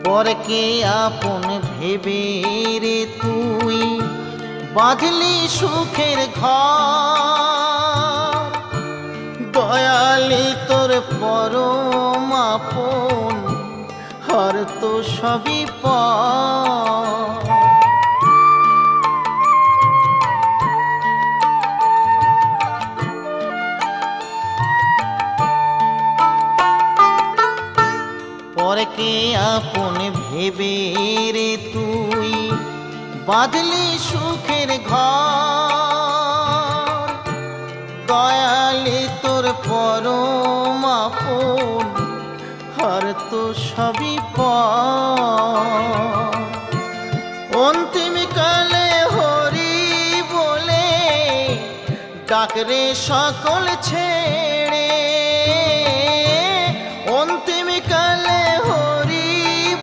পরকে আপন ভেবে রে তুই বাঁধলি সুখের ঘর। দয়ালি তোর পরম আপন, আর তো সবই পর। পরকে আপন ভেবে রে তুই বাঁধলি সুখের ঘর। দয়ালি তোর পরম আপন, আর তো সবই পর। অন্তিম কালে হরি বলে ডাকরে সকল ছে